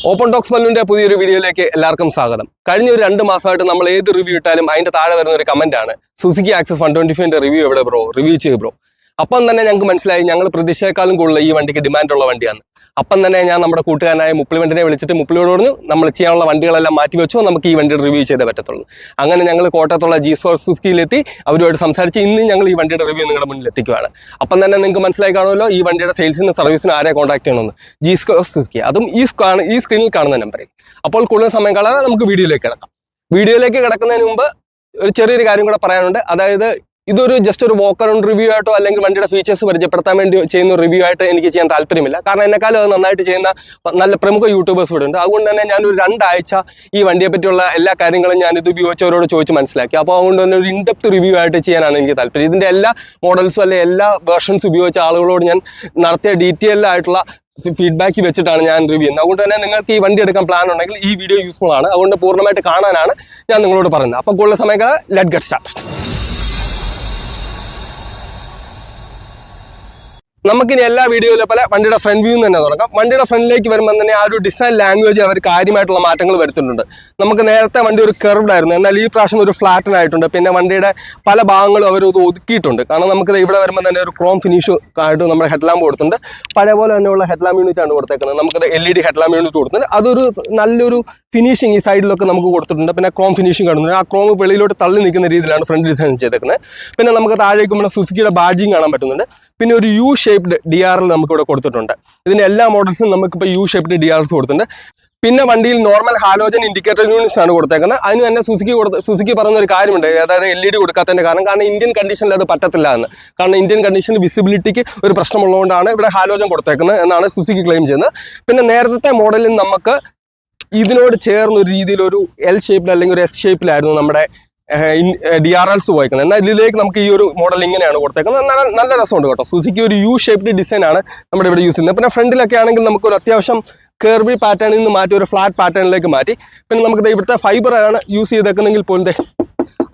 Open talks മല്ലുവിന്റെ പുതിയൊരു വീഡിയോയിലേക്ക് എല്ലാവർക്കും സ്വാഗതം. കഴിഞ്ഞ ഒരു 2 മാസമായിട്ട് നമ്മൾ ഏത് റിവ്യൂ ഇട്ടാലും അതിന്റെ താഴെ വരുന്ന ഒരു കമന്റ് ആണ്, സുസുക്കി ആക്സസ് 125ന്റെ റിവ്യൂ എവിടെ ബ്രോ, റിവ്യൂ ചെയ്യ് ബ്രോ. അപ്പം തന്നെ ഞങ്ങൾക്ക് മനസ്സിലായി ഞങ്ങൾ പ്രതീക്ഷയെക്കാളും കൂടുതൽ ഈ വണ്ടിക്ക് ഡിമാൻഡുള്ള വണ്ടിയാണ്. അപ്പം തന്നെ ഞാൻ നമ്മുടെ കൂട്ടുകാരനായ മുപ്പിളിവണ്ടിനെ വിളിച്ചിട്ട് മുപ്പിളിയോട് പറഞ്ഞു നമ്മൾ ചെയ്യാനുള്ള വണ്ടികളെല്ലാം മാറ്റി വെച്ചോ, നമുക്ക് ഈ വണ്ടിയുടെ റിവ്യൂ ചെയ്തേ പറ്റത്തുള്ളൂ. അങ്ങനെ ഞങ്ങൾ കോട്ടയത്തുള്ള G-Score സുസുക്കിയിലെത്തി അവരുമായിട്ട് സംസാരിച്ച് ഇന്ന് ഞങ്ങൾ ഈ വണ്ടിയുടെ റിവ്യൂ നിങ്ങളുടെ മുന്നിൽ എത്തിക്കുകയാണ്. അപ്പം തന്നെ നിങ്ങൾക്ക് മനസ്സിലായി കാണുമല്ലോ ഈ വണ്ടിയുടെ സെയിൽസിനും സർവീസിനും ആരെ കോൺടാക്ട് ചെയ്യണമെന്ന്. G-Score സുസുക്കി, അതും ഈ സ്ക്രീനിൽ കാണുന്ന നമ്പറിൽ. അപ്പോൾ കൂടുതൽ സമയം കളയാതെ നമുക്ക് വീഡിയോയിലേക്ക് കിടക്കാം. വീഡിയോയിലേക്ക് കിടക്കുന്നതിന് മുമ്പ് ഒരു ചെറിയൊരു കാര്യം കൂടെ പറയാനുണ്ട്. അതായത് ഇതൊരു ജസ്റ്റ് ഒരു വാക്ക് അറൗണ്ട് റിവ്യൂ ആയിട്ടോ അല്ലെങ്കിൽ വണ്ടിയുടെ ഫീച്ചേഴ്സ് പരിചയപ്പെടുത്താൻ വേണ്ടി ചെയ്യുന്ന റിവ്യൂ ആയിട്ട് എനിക്ക് ചെയ്യാൻ താല്പര്യമില്ല. കാരണം എന്നെക്കാളും അത് നന്നായിട്ട് ചെയ്യുന്ന നല്ല പ്രമുഖ യൂട്യൂബേഴ്സ് ഇവിടെ ഉണ്ട്. അതുകൊണ്ട് തന്നെ ഞാനൊരു 2 ആഴ്ച ഈ വണ്ടിയെ പറ്റിയുള്ള എല്ലാ കാര്യങ്ങളും ഞാനിത് ഉപയോഗിച്ചവരോട് ചോദിച്ച് മനസ്സിലാക്കി. അപ്പോൾ അതുകൊണ്ട് തന്നെ ഒരു ഇൻഡെപ്ത് റിവ്യൂ ആയിട്ട് ചെയ്യാനാണ് എനിക്ക് താല്പര്യം. ഇതിൻ്റെ എല്ലാ മോഡൽസും അല്ലെങ്കിൽ എല്ലാ വേർഷൻസ് ഉപയോഗിച്ച ആളുകളോട് ഞാൻ നടത്തിയ ഡീറ്റെയിൽ ആയിട്ടുള്ള ഫീഡ്ബാക്ക് വെച്ചിട്ടാണ് ഞാൻ റിവ്യൂ ചെയ്യുന്നത്. അതുകൊണ്ട് തന്നെ നിങ്ങൾക്ക് ഈ വണ്ടി എടുക്കാൻ പ്ലാൻ ഉണ്ടെങ്കിൽ ഈ വീഡിയോ യൂസ്ഫുൾ ആണ്. അതുകൊണ്ട് പൂർണ്ണമായിട്ട് കാണാനാണ് ഞാൻ നിങ്ങളോട് പറയുന്നത്. അപ്പോൾ കൂടുതൽ സമയം ലെറ്റ് ഗെറ്റ് സ്റ്റാർട്ട്. നമുക്കിനി എല്ലാ വീഡിയോയിലെ പോലെ വണ്ടിയുടെ ഫ്രണ്ട് വ്യൂ തന്നെ തുടങ്ങാം. വണ്ടിയുടെ ഫ്രണ്ടിലേക്ക് വരുമ്പോൾ തന്നെ ആ ഒരു ഡിസൈൻ ലാംഗ്വേജ് അവർ കാര്യമായിട്ടുള്ള മാറ്റങ്ങൾ വരുത്തുന്നുണ്ട്. നമുക്ക് നേരത്തെ വണ്ടി ഒരു കർവ്ഡ് ആയിരുന്നു, എന്നാൽ ഈ പ്രാവശ്യം ഒരു ഫ്ലാറ്റനായിട്ടുണ്ട്. പിന്നെ വണ്ടിയുടെ പല ഭാഗങ്ങളും അവർ ഇത് ഒതുക്കിയിട്ടുണ്ട്. കാരണം നമുക്ക് ഇവിടെ വരുമ്പോൾ തന്നെ ഒരു ക്രോം ഫിനിഷ് ആയിട്ട് നമ്മുടെ ഹെഡ് ലാമ്പ് കൊടുത്തിട്ടുണ്ട്. പഴയ പോലെ തന്നെയുള്ള ഹെഡ് ലാമ്പ് യൂണിറ്റ് ആണ് കൊടുത്തേക്കുന്നത്. നമുക്കത് LED ഹെഡ് ലാമ്പ് യൂണിറ്റ് കൊടുത്തിട്ടുണ്ട്. അതൊരു നല്ലൊരു ഫിനിഷിങ് ഈ സൈഡിലൊക്കെ നമുക്ക് കൊടുത്തിട്ടുണ്ട്. പിന്നെ ക്രോം ഫിനിഷിങ് കാണുന്നുണ്ട്. ആ ക്രോം വെളിയിലോട്ട് തള്ളി നിൽക്കുന്ന രീതിയിലാണ് ഫ്രണ്ട് ഡിസൈൻ ചെയ്തേക്കുന്നത്. പിന്നെ നമുക്ക് താഴേക്ക് നമ്മുടെ സുസുക്കിയുടെ ബാഡ്ജിങ് കാണാൻ പറ്റുന്നുണ്ട്. പിന്നെ ഒരു U ഷേപ്ഡ് DRL നമുക്കിവിടെ കൊടുത്തിട്ടുണ്ട്. ഇതിൻ്റെ എല്ലാ മോഡൽസും നമുക്കിപ്പോൾ U ഷേപ്ഡ് DRLs കൊടുത്തിട്ടുണ്ട്. പിന്നെ വണ്ടിയിൽ നോർമൽ ഹാലോജൻ ഇൻഡിക്കേറ്റർ യൂണിറ്റ്സ് ആണ് കൊടുത്തേക്കുന്നത്. അതിന് തന്നെ സുസുക്കി പറയുന്ന ഒരു കാര്യമുണ്ട്, അതായത് LED കൊടുക്കാത്തതിൻ്റെ കാരണം ഇന്ത്യൻ കണ്ടീഷനിൽ അത് പറ്റത്തില്ല എന്ന്. കാരണം ഇന്ത്യൻ കണ്ടീഷനിൽ വിസിബിലിറ്റിക്ക് ഒരു പ്രശ്നമുള്ളതുകൊണ്ടാണ് ഇവിടെ ഹാലോജൻ കൊടുത്തേക്കുന്നത് എന്നാണ് സുസുക്കി ക്ലെയിം ചെയ്യുന്നത്. പിന്നെ നേരത്തെ മോഡലിൽ നമുക്ക് ഇതിനോട് ചേർന്നൊരു രീതിയിൽ ഒരു L ഷേപ്പിൽ അല്ലെങ്കിൽ ഒരു S ഷേപ്പിലായിരുന്നു നമ്മുടെ DRLs പോയേക്കുന്നത്. എന്നാൽ ഇതിലേക്ക് നമുക്ക് ഈ ഒരു മോഡൽ ഇങ്ങനെയാണ് കൊടുത്തേക്കുന്നത്. നല്ല രസമുണ്ട് കേട്ടോ. സുസുക്കി ഒരു U ഷേപ്ഡ് ഡിസൈൻ ആണ് നമ്മുടെ ഇവിടെ യൂസ് ചെയ്യുന്നത്. പിന്നെ ഫ്രണ്ടിലൊക്കെ ആണെങ്കിൽ നമുക്കൊരു അത്യാവശ്യം കർവി പാറ്റേണിൽ നിന്ന് മാറ്റി ഒരു ഫ്ലാറ്റ് പാറ്റേണിലേക്ക് മാറ്റി. പിന്നെ നമുക്ക് ഇവിടുത്തെ ഫൈബറാണ് യൂസ് ചെയ്തേക്കുന്നെങ്കിൽ പോലും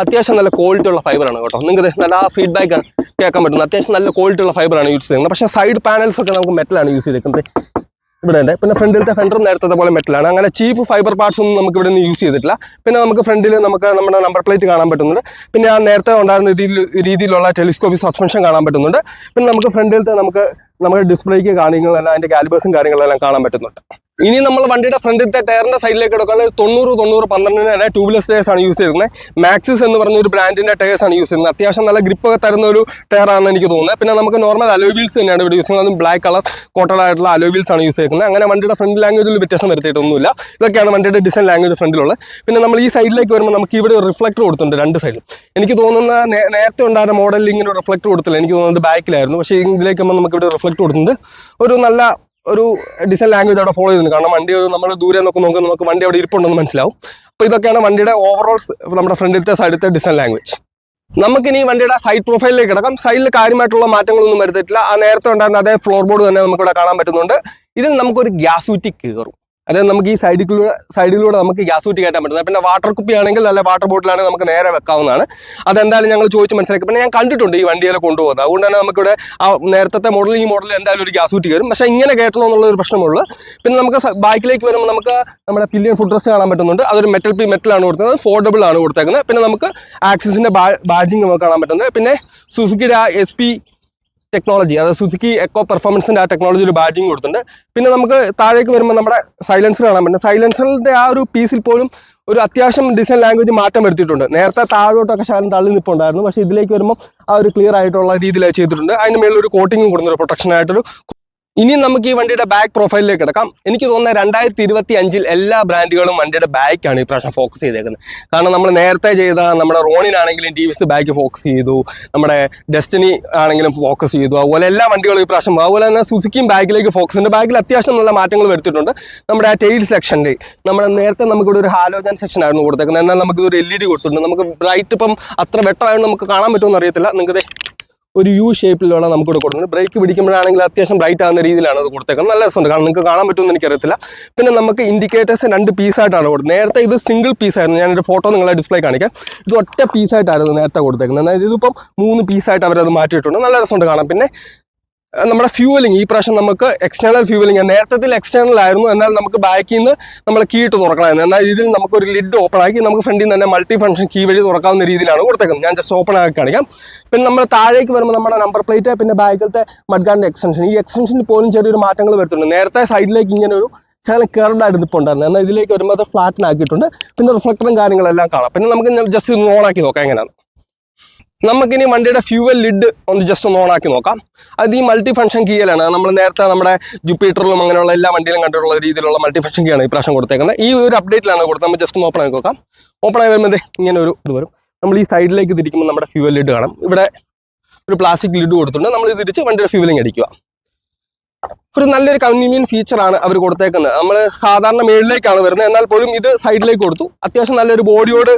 അത്യാവശ്യം നല്ല ക്വാളിറ്റി ഉള്ള ഫൈബറാണ് കേട്ടോ. നിങ്ങൾക്ക് നല്ല ആ ഫീഡ്ബാക്ക് കേൾക്കാൻ പറ്റുന്നത്. അത്യാവശ്യം നല്ല ക്വാളിറ്റി ഉള്ള ഫൈബറാണ് യൂസ് ചെയ്യുന്നത്. പക്ഷേ സൈഡ് പാനൽസ് ഒക്കെ നമുക്ക് മെറ്റലാണ് യൂസ് ചെയ്തേക്കുന്നത് ഇവിടെ ഉണ്ട്. പിന്നെ ഫ്രണ്ടിലത്തെ ഫെൻഡറും നേരത്തെ പോലെ മെറ്റലാണ്. അങ്ങനെ ചീപ്പ് ഫൈബർ പാർട്സ് ഒന്നും നമുക്ക് ഇവിടെ നിന്ന് യൂസ് ചെയ്തിട്ടില്ല. പിന്നെ നമുക്ക് ഫ്രണ്ടിൽ നമുക്ക് നമ്മുടെ നമ്പർ പ്ലേറ്റ് കാണാൻ പറ്റുന്നുണ്ട്. പിന്നെ ആ നേരത്തെ ഉണ്ടായിരുന്ന രീതിയിലുള്ള ടെലിസ്കോപ്പിക് സസ്പെൻഷൻ കാണാൻ പറ്റുന്നുണ്ട്. പിന്നെ നമുക്ക് ഫ്രണ്ടിലത്തെ നമ്മുടെ ഡിസ്പ്ലേക്ക് കാര്യങ്ങളെല്ലാം അതിൻ്റെ കാലിബേഴ്സും കാര്യങ്ങളെല്ലാം കാണാൻ പറ്റുന്നുണ്ട്. ഇനി നമ്മൾ വണ്ടിയുടെ ഫ്രണ്ടിലത്തെ ടയറിന്റെ സൈഡിലേക്ക് എടുക്കുന്ന 90-12 വരെ ട്യൂബ്ലെസ് ടയേഴ്സ് ആണ് യൂസ് ചെയ്തിരുന്നത്. മാക്സിസ് എന്ന് പറഞ്ഞ ഒരു ബ്രാൻഡിന്റെ ടയേഴ്സ് ആണ് യൂസ് ചെയ്യുന്നത്. അത്യാവശ്യം നല്ല ഗ്രിപ്പൊക്കെ തരുന്ന ഒരു ടയറാണെന്ന് എനിക്ക് തോന്നുന്നത്. പിന്നെ നമുക്ക് നോർമൽ അലോയ് വീൽസ് തന്നെയാണ് ഇവിടെ യൂസ് ചെയ്യുന്നത്. അതും ബ്ലാക്ക് കളർ കോട്ടഡ് ആയിട്ടുള്ള അലോയ് വീൽസ് ആണ് യൂസ് ചെയ്യുന്നത്. അങ്ങനെ വണ്ടിയുടെ ഫ്രണ്ട് ലാംഗ്വേജിൽ വ്യത്യാസം വരുത്തിയിട്ടൊന്നുമില്ല. ഇതൊക്കെയാണ് വണ്ടിയുടെ ഡിസൈൻ ലാംഗ്വേജ് ഫ്രണ്ടിലുള്ളത്. പിന്നെ നമ്മൾ ഈ സൈഡിലേക്ക് വരുമ്പോൾ നമുക്ക് ഇവിടെ ഒരു റിഫ്ലക്ടർ കൊടുത്തിട്ടുണ്ട് 2 സൈഡിലും. എനിക്ക് തോന്നുന്ന നേരത്തെ ഉണ്ടായിരുന്ന മോഡലിൽ ഇങ്ങനെ ഒരു റിഫ്ലക്ടർ കൊടുത്തില്ല. എനിക്ക് തോന്നുന്നത് ബാക്കിലായിരുന്നു. പക്ഷേ ഇതിലേക്ക് നമുക്ക് ഇവിടെ റിഫ്ലക്ടർ കൊടുത്തിട്ടുണ്ട്. ഒരു ഡിസൈൻ ലാംഗ്വേജ് അവിടെ ഫോളോ ചെയ്യുന്നുണ്ട്. കാരണം വണ്ടി നമ്മൾ ദൂരെ നോക്കുമ്പോൾ നമുക്ക് വണ്ടി അവിടെ ഇരിപ്പുണ്ടെന്ന് മനസ്സിലാവും. അപ്പോൾ ഇതൊക്കെയാണ് വണ്ടിയുടെ ഓവറോൾ നമ്മുടെ ഫ്രണ്ടിലത്തെ സൈഡിലത്തെ ഡിസൈൻ ലാംഗ്വേജ്. നമുക്കിനി വണ്ടിയുടെ സൈഡ് പ്രൊഫൈലിലേക്ക് കിടക്കാം. സൈഡിൽ കാര്യമായിട്ടുള്ള മാറ്റങ്ങളൊന്നും വരുത്തിയിട്ടില്ല. ആ നേരത്തെ ഉണ്ടായിരുന്ന അതേ ഫ്ലോർ ബോർഡ് തന്നെ നമുക്കിവിടെ കാണാൻ പറ്റുന്നുണ്ട്. ഇതിൽ നമുക്കൊരു ഗ്യാസ് കുറ്റി കയറും. അതായത് നമുക്ക് ഈ സൈഡിലൂടെ നമുക്ക് ഗ്യാസ് കുറ്റി കയറ്റാൻ പറ്റുന്നത്. പിന്നെ വാട്ടർ കുപ്പി ആണെങ്കിൽ അല്ല വാട്ടർ ബോട്ടിലാണെങ്കിൽ നമുക്ക് നേരെ വെക്കാവുന്നതാണ്. അതെന്തായാലും ഞങ്ങൾ ചോദിച്ച് മനസ്സിലാക്കി. പിന്നെ ഞാൻ കണ്ടിട്ടുണ്ട് ഈ വണ്ടിയിൽ കൊണ്ടുപോകുന്നത്. അതുകൊണ്ട് തന്നെ നമുക്കിവിടെ ആ നേരത്തെ മോഡൽ ഈ മോഡൽ എന്തായാലും ഒരു ഗ്യാസ് കുറ്റി കയറും. പക്ഷേ ഇങ്ങനെ കയറ്റണം എന്നുള്ളൊരു പ്രശ്നമുള്ളൂ. പിന്നെ നമുക്ക് ബാക്കിലേക്ക് വരുമ്പോൾ നമുക്ക് നമ്മുടെ പില്ലിയൻ ഫുഡ് റെസ്റ്റ് കാണാൻ പറ്റുന്നുണ്ട്. അതൊരു മെറ്റലാണ് കൊടുത്തത്, ഫോൾഡബിൾ ആണ് കൊടുത്തേക്കുന്നത്. പിന്നെ നമുക്ക് ആക്സിസിൻ്റെ ബാഡ്ജിങ് നമുക്ക് കാണാൻ പറ്റുന്നത്. പിന്നെ സുസുക്കിയുടെ ആ SP ടെക്നോളജി, അതായത് സുസുക്കി എക്കോ പെർഫോമൻസിൻ്റെ ആ ടെക്നോളജി ഒരു ബാഡ്ജിങ് കൊടുത്തിട്ടുണ്ട്. പിന്നെ നമുക്ക് താഴേക്ക് വരുമ്പോൾ നമ്മുടെ സൈലൻസർ കാണാൻ പറ്റും. സൈലൻസറിൻ്റെ ആ ഒരു പീസിൽ പോലും ഒരു അത്യാവശ്യം ഡിസൈൻ ലാംഗ്വേജ് മാറ്റം വരുത്തിയിട്ടുണ്ട്. നേരത്തെ താഴോട്ടൊക്കെ ശകലം തള്ളി നിൽപ്പുണ്ടായിരുന്നു. പക്ഷേ ഇതിലേക്ക് വരുമ്പോൾ ആ ഒരു ക്ലിയർ ആയിട്ടുള്ള രീതിയിൽ ചെയ്തിട്ടുണ്ട്. അതിന് മേളിൽ ഒരു കോട്ടിങ്ങും കൊടുത്തിട്ടുണ്ട്, പ്രൊട്ടക്ഷനായിട്ടൊരു. ഇനി നമുക്ക് ഈ വണ്ടിയുടെ ബാക്ക് പ്രൊഫൈലിലേക്ക് കിടക്കാം. എനിക്ക് തോന്നുന്നത് 2025 എല്ലാ ബ്രാൻഡുകളും വണ്ടിയുടെ ബാക്കാണ് ഈ പ്രാവശ്യം ഫോക്കസ് ചെയ്തേക്കുന്നത്. കാരണം നമ്മൾ നേരത്തെ ചെയ്ത നമ്മുടെ റോണിനാണെങ്കിലും TVS ബാക്ക് ഫോക്കസ് ചെയ്തു, നമ്മുടെ ഡെസ്റ്റിനി ആണെങ്കിലും ഫോക്കസ് ചെയ്തു. അതുപോലെ എല്ലാ വണ്ടികളും ഈ പ്രാവശ്യം, അതുപോലെ തന്നെ സുസുക്കിയും ബാക്കിലേക്ക് ഫോക്കസ് ചെയ്യുന്നുണ്ട്. ബാക്കിൽ അത്യാവശ്യം നല്ല മാറ്റങ്ങൾ വരുത്തിയിട്ടുണ്ട്. നമ്മുടെ ആ ടെയിൽ സെക്ഷനിൽ നേരത്തെ നമുക്കിവിടെ ഒരു ഹാലോജൻ സെക്ഷൻ ആയിരുന്നു കൊടുത്തേക്കുന്നത്. എന്നാൽ നമുക്കിതൊരു LED കൊടുത്തിട്ടുണ്ട്. നമുക്ക് ബ്രൈറ്റ് ഇപ്പം അത്ര ബെറ്ററായിട്ട് നമുക്ക് കാണാൻ പറ്റുമെന്ന് അറിയത്തില്ല. നിങ്ങൾക്ക് ഒരു U ഷേപ്പിലുള്ള നമുക്കിവിടെ കൊടുക്കുന്നത്. ബ്രേക്ക് പിടിക്കുമ്പോഴാണെങ്കിൽ അത്യാവശ്യം ബ്രൈറ്റ് ആകുന്ന രീതിയിലാണ് അത് കൊടുത്തേക്കുന്നത്. നല്ല രസമുണ്ട്. കാരണം നിങ്ങൾക്ക് കാണാൻ പറ്റുമെന്ന് എനിക്കറിയത്തില്ല. പിന്നെ നമുക്ക് ഇൻഡിക്കേറ്റേഴ്സ് 2 പീസായിട്ടാണ് കൊടുക്കുന്നത്. നേരത്തെ ഇത് സിംഗിൾ പീസായിരുന്നു. ഞാനൊരു ഫോട്ടോ നിങ്ങളെ ഡിസ്പ്ലേ കാണിക്കാം. ഇത് ഒറ്റ പീസായിട്ടായിരുന്നു നേരത്തെ കൊടുത്തേക്കുന്നത്. അതായത് ഇതിപ്പം 3 പീസായിട്ട് അവരത് മാറ്റിയിട്ടുണ്ട്. നല്ല രസമുണ്ട് കാണാം. പിന്നെ നമ്മുടെ ഫ്യൂവലിംഗ് ഈ പ്രാവശ്യം നമുക്ക് എക്സ്റ്റേണൽ ഫ്യൂവലിംഗ്, നേരത്തെ എക്സ്റ്റേണൽ ആയിരുന്നു, എന്നാൽ നമുക്ക് ബാക്കിൽ നിന്ന് നമ്മൾ കീ ഇട്ട് തുറക്കണമായിരുന്നു. എന്നാൽ ഇതിൽ നമുക്കൊരു ലിഡ് ഓപ്പൺ ആക്കി നമുക്ക് ഫ്രണ്ടിൽ നിന്ന് തന്നെ മൾട്ടി ഫംഗ്ഷൻ കീ വഴി തുറക്കാവുന്ന രീതിയിലാണ് കൊടുത്തേക്കുന്നത്. ഞാൻ ജസ്റ്റ് ഓപ്പൺ ആക്കി കാണിക്കാം. പിന്നെ നമ്മൾ താഴേക്ക് വരുമ്പോൾ നമ്മുടെ നമ്പർ പ്ലേറ്റ്, പിന്നെ ബാക്കിലത്തെ മഡ്ഗാർഡിൻ്റെ എക്സ്റ്റൻഷൻ, ഈ എക്സ്റ്റൻഷനിൽ പോലും ചെറിയൊരു മാറ്റങ്ങൾ വരുത്തുന്നുണ്ട്. നേരത്തെ സൈഡിലേക്ക് ഇങ്ങനെ ഒരു ശകലം കർവ്ഡ് ഇപ്പോൾ ഉണ്ടായിരുന്നു, എന്നാൽ ഇതിലേക്ക് വരുമ്പോൾ അത് ഫ്ലാറ്റിനാക്കിയിട്ടുണ്ട്. പിന്നെ റിഫ്ലക്ടറും കാര്യങ്ങളെല്ലാം കാണാം. പിന്നെ നമുക്ക് ജസ്റ്റ് ഒന്ന് ഓണാക്കി നോക്കാം എങ്ങനെയാണ്. നമുക്കിനി വണ്ടിയുടെ ഫ്യൂവൽ ലിഡ് ഒന്ന് ജസ്റ്റ് ഒന്ന് ഓണാക്കി നോക്കാം. അത് ഈ മൾട്ടി ഫംഗ്ഷൻ കീയിലാണ്. നമ്മൾ നേരത്തെ നമ്മുടെ ജുപ്പിറ്ററിലും അങ്ങനെയുള്ള എല്ലാ വണ്ടിയിലും കണ്ടിട്ടുള്ള രീതിയിലുള്ള മൾട്ടി ഫംഗ്ഷൻ കീയാണ് ഈ പ്രാവശ്യം കൊടുത്തേക്കുന്നത്. ഈ ഒരു അപ്ഡേറ്റിലാണ് കൊടുത്തത്. നമ്മൾ ജസ്റ്റ് ഒന്ന് ഓപ്പൺ ആക്കി നോക്കാം. ഓപ്പൺ ആയി വരുമ്പോൾ ഇങ്ങനെ ഒരു ഇത് വരും. നമ്മൾ ഈ സൈഡിലേക്ക് തിരിക്കുമ്പോൾ നമ്മുടെ ഫ്യൂവൽ ലിഡ് കാണാം. ഇവിടെ ഒരു പ്ലാസ്റ്റിക് ലിഡ് കൊടുത്തിട്ടുണ്ട്. നമ്മൾ ഇത് തിരിച്ച് വണ്ടിയുടെ ഫ്യൂവലിംഗ് അടിക്കുക. ഒരു നല്ലൊരു കൺവീനിയൻറ്റ് ഫീച്ചറാണ് അവർ കൊടുത്തേക്കുന്നത്. നമ്മൾ സാധാരണ മേളിലേക്കാണ് വരുന്നത്, എന്നാൽ പോലും ഇത് സൈഡിലേക്ക് കൊടുത്തു. അത്യാവശ്യം നല്ലൊരു ബോഡിയോട്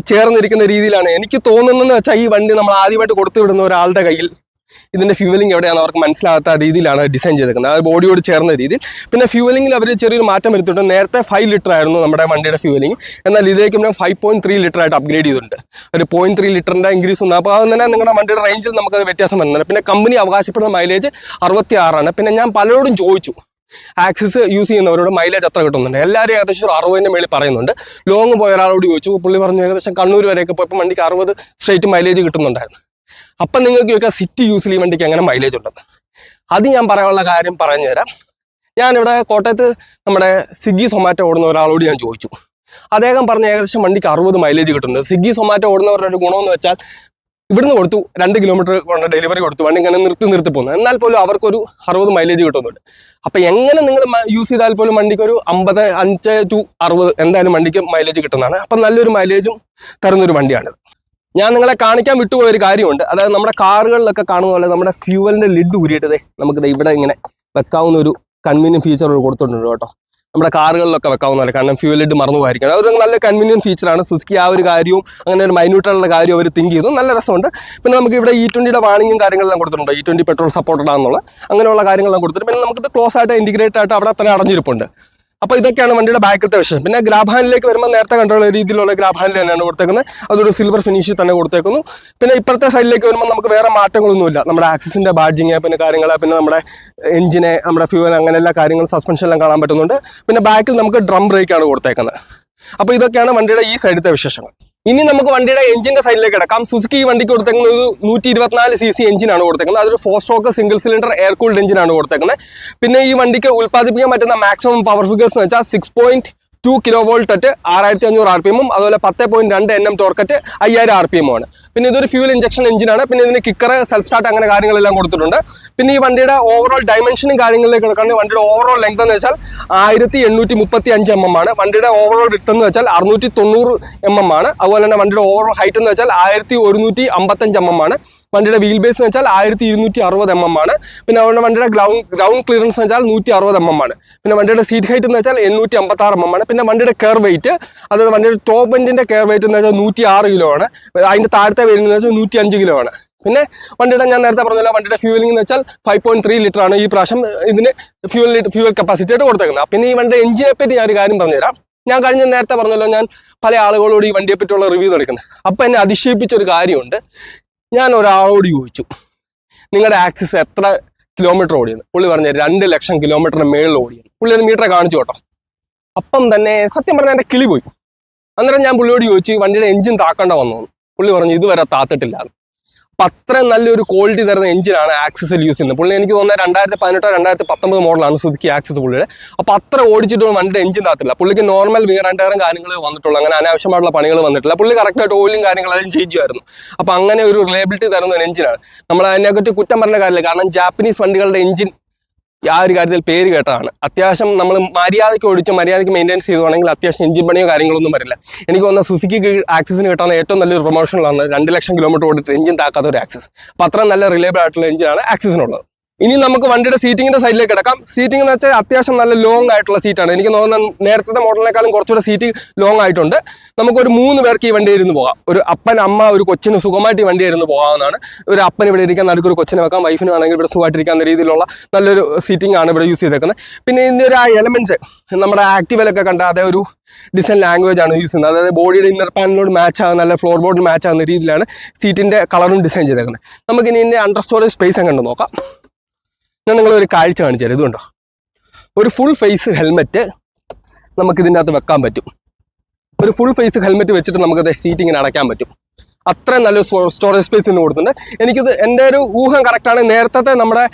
ചേർന്നിരിക്കുന്ന രീതിയിലാണ് എനിക്ക് തോന്നുന്നതെന്ന് വെച്ചാൽ ഈ വണ്ടി നമ്മൾ ആദ്യമായിട്ട് കൊടുത്തു വിടുന്ന ഒരാളുടെ കയ്യിൽ ഇതിൻ്റെ ഫ്യൂവലിംഗ് എവിടെയാണ് അവർക്ക് മനസ്സിലാകാത്ത രീതിയിലാണ് ഡിസൈൻ ചെയ്തേക്കുന്നത്, ആ ബോഡിയോട് ചേർന്ന രീതിയിൽ. പിന്നെ ഫ്യൂവലിംഗിൽ അവർ ചെറിയൊരു മാറ്റം വരുത്തിയിട്ടുണ്ട്. നേരത്തെ 5 ലിറ്റർ ആയിരുന്നു നമ്മുടെ വണ്ടിയുടെ ഫ്യൂവലിംഗ്, എന്നാൽ ഇതിലേക്ക് 5.3 ലിറ്റർ ആയിട്ട് അപ്ഗ്രേഡ് ചെയ്തിട്ടുണ്ട്. ഒരു 0.3 ലിറ്ററിൻ്റെ ഇൻക്രീസ് ഉണ്ട്. അപ്പോൾ അത് തന്നെ നിങ്ങളുടെ വണ്ടിയുടെ റേഞ്ചിൽ നമുക്കത് വ്യത്യാസം വരുന്നുണ്ട്. പിന്നെ കമ്പനി അവകാശപ്പെടുന്ന മൈലേജ് 66 ആണ്. പിന്നെ ഞാൻ പലരോടും ചോദിച്ചു ആക്സിസ് യൂസ് ചെയ്യുന്നവരോട് മൈലേജ് എത്ര കിട്ടുന്നുണ്ട്. എല്ലാവരും ഏകദേശം 60ൻ്റെ മേളിൽ പറയുന്നുണ്ട്. ലോങ് പോയ ഒരാളോട് ചോദിച്ചു, പുള്ളി പറഞ്ഞു ഏകദേശം കണ്ണൂർ വരെയൊക്കെ പോയപ്പോൾ വണ്ടിക്ക് 60 സ്ട്രേറ്റ് മൈലേജ് കിട്ടുന്നുണ്ടായിരുന്നു. അപ്പം നിങ്ങൾക്ക് ചോദിക്കാം സിറ്റി യൂസിൽ ഈ വണ്ടിക്ക് എങ്ങനെ മൈലേജ് ഉണ്ടെന്ന്. അത് ഞാൻ പറയാനുള്ള കാര്യം പറഞ്ഞു തരാം. ഞാനിവിടെ കോട്ടയത്ത് നമ്മുടെ സ്വിഗ്ഗി സൊമാറ്റോ ഓടുന്ന ഒരാളോട് ഞാൻ ചോദിച്ചു. അദ്ദേഹം പറഞ്ഞ ഏകദേശം വണ്ടിക്ക് 60 മൈലേജ് കിട്ടുന്നുണ്ട്. സ്വിഗ്ഗി സൊമാറ്റോ ഓടുന്നവരുടെ ഒരു ഗുണമെന്ന് വെച്ചാൽ ഇവിടുന്ന് കൊടുത്തു 2 കിലോമീറ്റർ കൊണ്ട് ഡെലിവറി കൊടുത്തു, വണ്ടി ഇങ്ങനെ നിർത്തി പോകുന്നത്. എന്നാൽ പോലും അവർക്കൊരു 60 മൈലേജ് കിട്ടുന്നുണ്ട്. അപ്പം എങ്ങനെ നിങ്ങൾ യൂസ് ചെയ്താൽ പോലും വണ്ടിക്ക് ഒരു 55 to 60 എന്തായാലും വണ്ടിക്ക് മൈലേജ് കിട്ടുന്നതാണ്. അപ്പം നല്ലൊരു മൈലേജും തരുന്നൊരു വണ്ടിയാണിത്. ഞാൻ നിങ്ങളെ കാണിക്കാൻ വിട്ടുപോയൊരു കാര്യമുണ്ട്. അതായത് നമ്മുടെ കാറുകളിലൊക്കെ കാണുന്ന പോലെ നമ്മുടെ ഫ്യൂവലിൻ്റെ ലിഡ് ഊരിയിട്ടതേ നമുക്കിത് ഇവിടെ ഇങ്ങനെ വെക്കാവുന്ന ഒരു കൺവീനിയൻറ്റ് ഫീച്ചർ കൊടുത്തിട്ടുണ്ട് കേട്ടോ. നമ്മുടെ കാറുകളിലൊക്കെ വെക്കാവുന്നതല്ല, കാരണം ഫ്യൂവൽ ലിഡ് മറന്നു പോയിരിക്കണം. അത് നല്ല കൺവീനിയൻറ്റ് ഫീച്ചറാണ്. സുസുക്കി ആ ഒരു കാര്യവും അങ്ങനെ ഒരു മൈന്യൂട്ടുള്ള കാര്യം അവർ തിങ്ക് ചെയ്തു. നല്ല രസമുണ്ട്. പിന്നെ നമുക്ക് ഇവിടെ E20യുടെ വാണിങ്ങും കാര്യങ്ങളെല്ലാം കൊടുത്തിട്ടുണ്ട്. E20 പെട്രോൾ സപ്പോർട്ടഡ് ആണെന്നുള്ള അങ്ങനെയുള്ള കാര്യങ്ങളെല്ലാം കൊടുത്തിട്ട് പിന്നെ നമുക്കിത് ക്ലോസ് ആയിട്ട് ഇൻറ്റിഗ്രേറ്റ് ആയിട്ട് അവിടെ തന്നെ അടഞ്ഞിരിപ്പുണ്ട്. അപ്പോൾ ഇതൊക്കെയാണ് വണ്ടിയുടെ ബാക്കിലത്തെ വിഷയം. പിന്നെ ഗ്രാബ് ഹാൻഡിലേക്ക് വരുമ്പോൾ നേരത്തെ കണ്ടുള്ള രീതിയിലുള്ള ഗ്രാബ് ഹാൻഡിൽ തന്നെയാണ് കൊടുത്തേക്കുന്നത്. അതൊരു സിൽവർ ഫിനിഷിൽ തന്നെ കൊടുത്തേക്കുന്നു. പിന്നെ ഇപ്പുറത്തെ സൈഡിലേക്ക് വരുമ്പോൾ നമുക്ക് വേറെ മാറ്റങ്ങളൊന്നുമില്ല. നമ്മുടെ ആക്സിസിൻ്റെ ബാഡ്ജിങ്, പിന്നെ കാര്യങ്ങൾ, പിന്നെ നമ്മുടെ എഞ്ചിനെ, നമ്മുടെ ഫ്യൂവൽ, അങ്ങനെ എല്ലാ കാര്യങ്ങളും സസ്പെൻഷനെല്ലാം കാണാൻ പറ്റുന്നുണ്ട്. പിന്നെ ബാക്കിൽ നമുക്ക് ഡ്രം ബ്രേക്കാണ് കൊടുത്തേക്കുന്നത്. അപ്പോൾ ഇതൊക്കെയാണ് വണ്ടിയുടെ ഈ സൈഡിലത്തെ വിശേഷങ്ങൾ. ഇനി നമുക്ക് വണ്ടിയുടെ എഞ്ചിന്റെ സൈഡിലേക്ക് കിടക്കാം. സുസുക്കി ഈ വണ്ടിക്ക് കൊടുത്തേക്കുന്നത് ഒരു 124 cc എഞ്ചിനാണ് കൊടുത്തേക്കുന്നത്. അതൊരു 4 stroke single cylinder air cooled എഞ്ചിനാണ് കൊടുത്തേക്കുന്നത്. പിന്നെ ഈ വണ്ടിക്ക് ഉൽപ്പാദിപ്പിക്കാൻ പറ്റുന്ന മാക്സിമം പവർ ഫിഗേഴ്സ് എന്ന് വെച്ചാൽ 6.2 kV അറ്റ് 6500 RPM, അതുപോലെ 10.2 Nm ടോർക്കറ്റ് 5000 RPM ആണ്. പിന്നെ ഇതൊരു ഫ്യൂൽ ഇഞ്ചക്ഷൻ എഞ്ചിനാണ്. പിന്നെ ഇതിന് കിക്കർ, സെൽഫ് സ്റ്റാർട്ട്, അങ്ങനെ കാര്യങ്ങളെല്ലാം കൊടുത്തിട്ടുണ്ട്. പിന്നെ ഈ വണ്ടിയുടെ ഓവറോൾ ഡയമെൻഷനും കാര്യങ്ങളിലേക്ക് കിടക്കുകയാണെങ്കിൽ വണ്ടിയുടെ ഓവറോൾ ലെങ്ത് എന്ന് വെച്ചാൽ 1835 mm ആണ്. വണ്ടിയുടെ ഓവറോൾ വിഡ്ത്ത് എന്ന് വെച്ചാൽ 690 mm ആണ്. അതുപോലെ തന്നെ വണ്ടിയുടെ ഓവറോൾ ഹൈറ്റ് എന്ന് വെച്ചാൽ 1155 mm ആണ്. വണ്ടിയുടെ വീൽ ബേസ് എന്ന് വെച്ചാൽ 1260 mm ആണ്. പിന്നെ അതുകൊണ്ട് വണ്ടിയുടെ ഗ്രൗണ്ട് ക്ലിയറൻസ് എന്ന് വെച്ചാൽ 160 mm ആണ്. പിന്നെ വണ്ടിയുടെ സീറ്റ് ഹൈറ്റ് എന്ന് വെച്ചാൽ 856 mm ആണ്. പിന്നെ വണ്ടിയുടെ കെയർ വെയിറ്റ്, അതായത് വണ്ടിയുടെ ടോപ്പ് എൻഡിന്റെ കെയർ വെയിറ്റ് എന്ന് വെച്ചാൽ 106 കിലോ ആണ്. അതിന്റെ താഴത്തെ വെയിറ്റ് എന്ന് വെച്ചാൽ 105 കിലോ ആണ്. പിന്നെ വണ്ടിയുടെ ഞാൻ നേരത്തെ പറഞ്ഞല്ലോ, വണ്ടിയുടെ ഫ്യൂവലിംഗ് എന്ന് വെച്ചാൽ 5.3 ലിറ്റർ ആണ് ഈ പ്രാവശ്യം ഇതിന് ഫ്യൂവൽ കപ്പാസിറ്റി ആയിട്ട് കൊടുത്തേക്കുന്നത്. പിന്നെ ഈ വണ്ടിയുടെ എഞ്ചിനെ പറ്റി ഞാൻ ഒരു കാര്യം പറഞ്ഞുതരാം. ഞാൻ നേരത്തെ പറഞ്ഞല്ലോ, ഞാൻ പല ആളുകളോട് ഈ വണ്ടിയെ പറ്റിയുള്ള റിവ്യൂ നടക്കുന്നത്. അപ്പം എന്നെ അതിശയിപ്പിച്ചൊരു കാര്യമുണ്ട്. ഞാൻ ഒരാളോട് ചോദിച്ചു, നിങ്ങളുടെ ആക്സിസ് എത്ര കിലോമീറ്റർ ഓടിയെന്ന്. പുള്ളി പറഞ്ഞു 2 ലക്ഷം കിലോമീറ്ററിന് മേളിൽ ഓടിയെന്ന്. പുള്ളി അത് മീറ്റർ കാണിച്ചു കേട്ടോ. അപ്പം തന്നെ സത്യം പറഞ്ഞാൽ എൻ്റെ കിളി പോയി. അന്നേരം ഞാൻ പുള്ളിയോട് ചോദിച്ചു, വണ്ടിയുടെ എഞ്ചിൻ താക്കേണ്ട വന്നു. പുള്ളി പറഞ്ഞു ഇതുവരെ താത്തിട്ടില്ല. അപ്പം അത്രയും നല്ലൊരു ക്വാളിറ്റി തരുന്ന എഞ്ചിനാണ് ആക്സിസിൽ യൂസ് ചെയ്യുന്നത്. പുള്ളി എനിക്ക് തോന്നുന്നത് 2018 2019 മോഡലാണ് സുസുക്കി ആക്സിസ് പുള്ളിയുടെ. അപ്പോൾ അത്ര ഓടിച്ചിട്ട് വണ്ടിയുടെ എഞ്ചിൻ താത്തില്ല. പുള്ളിക്ക് നോർമൽ വിയർ ആൻഡ് ടയറും കാര്യങ്ങൾ വന്നിട്ടുള്ളൂ, അങ്ങനെ അനാവശ്യമായിട്ടുള്ള പണികൾ വന്നിട്ടില്ല. പുള്ളി കറക്റ്റായിട്ട് ഓയിലും കാര്യങ്ങളെല്ലാം ചേഞ്ച് ചെയ്യുമായിരുന്നു. അപ്പോൾ അങ്ങനെ ഒരു റിലയബിലിറ്റി തരുന്ന ഒരു എഞ്ചിനാണ്. നമ്മൾ അതിനെപ്പറ്റി കുറ്റം പറഞ്ഞ കാര്യമില്ല, കാരണം ജാപ്പനീസ് വണ്ടികളുടെ എഞ്ചിൻ ആ ഒരു കാര്യത്തിൽ പേര് കേട്ടതാണ്. അത്യാവശ്യം നമ്മൾ മര്യാദയ്ക്ക് ഓടിച്ച് മര്യാദയ്ക്ക് മെയിൻറ്റെയിൻസ് ചെയ്തുവാണെങ്കിൽ അത്യാവശ്യം എഞ്ചിൻ പണിയോ കാര്യങ്ങളൊന്നും വരില്ല. എനിക്ക് തോന്നുന്ന സുസുക്കിക്ക് ആക്സിസിന് കിട്ടാവുന്ന ഏറ്റവും നല്ലൊരു പ്രൊമോഷനിലാണ് 2 ലക്ഷം കിലോമീറ്റർ ഓടിയിട്ട് എഞ്ചിൻ താക്കാത്ത ഒരു ആക്സിസ്. അപ്പോൾ അത്ര നല്ല റിലയബിൾ ആയിട്ടുള്ള എഞ്ചിനാണ് ആക്സിസിനുള്ളത്. ഇനി നമുക്ക് വണ്ടിയുടെ സീറ്റിങ്ങിന്റെ സൈഡിലേക്ക് കിടക്കാം. സീറ്റിംഗ് എന്ന് വെച്ചാൽ അത്യാവശ്യം നല്ല ലോങ് ആയിട്ടുള്ള സീറ്റാണ്. എനിക്ക് തോന്നുന്നത് നേരത്തെ മോഡലിനേക്കാളും കുറച്ചുകൂടെ സീറ്റ് ലോങ് ആയിട്ടുണ്ട്. നമുക്കൊരു 3 പേർക്ക് ഈ വണ്ടി ഇരുന്ന് പോകാം. ഒരു അപ്പൻ, അമ്മ, ഒരു കൊച്ചിന് സുഖമായിട്ട് ഈ വണ്ടി ഇരുന്ന് പോകാവുന്നതാണ്. ഒരു അപ്പൻ ഇവിടെ ഇരിക്കാൻ, നടുക്കൊരു കൊച്ചിനെ വെക്കാം, വൈഫിന് വേണമെങ്കിൽ ഇവിടെ സുഖമായിട്ടിരിക്കാവുന്ന രീതിയിലുള്ള നല്ലൊരു സീറ്റിംഗ് ആണ് ഇവിടെ യൂസ് ചെയ്തേക്കുന്നത്. പിന്നെ ഇതിൻ്റെ ഒരു എലമെന്റ്സ് നമ്മുടെ ആക്റ്റീവയിലൊക്കെ കണ്ട അതേ ഒരു ഡിസൈൻ ലാംഗ്വേജ് ആണ് യൂസ് ചെയ്യുന്നത്. അതായത് ബോഡിയുടെ ഇന്നർ പാനലിനോട് മാച്ച് ആകുന്ന, നല്ല ഫ്ലോർ ബോർഡിൽ മാച്ച് ആകുന്ന രീതിയിലാണ് സീറ്റിന്റെ കളറും ഡിസൈൻ ചെയ്തേക്കുന്നത്. നമുക്കിനി ഇതിൻ്റെ അണ്ടർ സ്റ്റോറേജ് സ്പേസ് അങ്ങോട്ട് നോക്കാം. ഞാൻ നിങ്ങളൊരു കാഴ്ച കാണിച്ചു തരാം. ഇതുകൊണ്ടോ ഒരു ഫുൾ ഫേസ് ഹെൽമെറ്റ് നമുക്ക് ഇതിൻ്റെ അകത്ത് വെക്കാൻ പറ്റും. ഒരു ഫുൾ ഫേസ് ഹെൽമെറ്റ് വെച്ചിട്ട് നമുക്കത് സീറ്റിങ്ങിന് അടയ്ക്കാൻ പറ്റും. അത്രയും നല്ലൊരു സ്റ്റോറേജ് സ്പേസ് ഇന്ന് കൊടുത്തിട്ടുണ്ട്. എനിക്കിത് എൻ്റെ ഒരു ഊഹം കറക്റ്റാണ്. നേരത്തെ നമ്മുടെ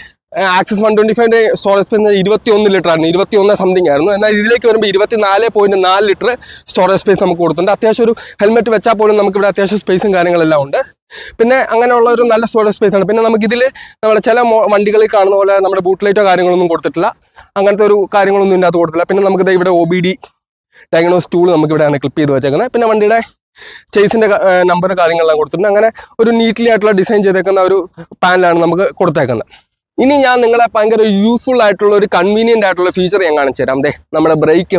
ആക്സിസ് 125 സ്റ്റോറേജ് സ്പേസ് 21 ലിറ്റർ ആയിരുന്നു, 21 സംതിങ് ആയിരുന്നു. എന്നാൽ ഇതിലേക്ക് വരുമ്പോൾ 24.4 ലിറ്റർ സ്റ്റോറേജ് സ്പേസ് നമുക്ക് കൊടുത്തിട്ടുണ്ട്. അത്യാവശ്യം ഒരു ഹെൽമെറ്റ് വെച്ചാൽ പോലും നമുക്കിവിടെ അത്യാവശ്യം സ്പേസും കാര്യങ്ങളെല്ലാം ഉണ്ട്. പിന്നെ അങ്ങനെയുള്ള ഒരു നല്ല സ്റ്റോറേജ് സ്പേസ് ആണ്. പിന്നെ നമുക്കിതിൽ നമ്മുടെ ചില വണ്ടികളിൽ കാണുന്ന പോലെ നമ്മുടെ ബൂട്ട് ലൈറ്റോ കാര്യങ്ങളൊന്നും കൊടുത്തിട്ടില്ല. അങ്ങനത്തെ ഒരു കാര്യങ്ങളൊന്നും ഇതിനകത്ത് കൊടുത്തില്ല. പിന്നെ നമുക്കിത് ഇവിടെ OBD ഡയഗ്നോസ് ടൂൾ നമുക്കിവിടെയാണ് ക്ലിപ്പ് ചെയ്ത് വെച്ചേക്കുന്നത്. പിന്നെ വണ്ടിയുടെ ചേസിൻ്റെ നമ്പർ കാര്യങ്ങളെല്ലാം കൊടുത്തിട്ടുണ്ട്. അങ്ങനെ ഒരു നീറ്റ്ലി ആയിട്ടുള്ള ഡിസൈൻ ചെയ്തേക്കുന്ന ഒരു പാനലാണ് നമുക്ക് കൊടുത്തേക്കുന്നത്. ഇനി ഞാൻ നിങ്ങളെ ഭയങ്കര യൂസ്ഫുൾ ആയിട്ടുള്ള ഒരു കൺവീനിയൻ്റ് ആയിട്ടുള്ള ഫീച്ചർ ഞാൻ കാണിച്ചു തരാം. നമ്മുടെ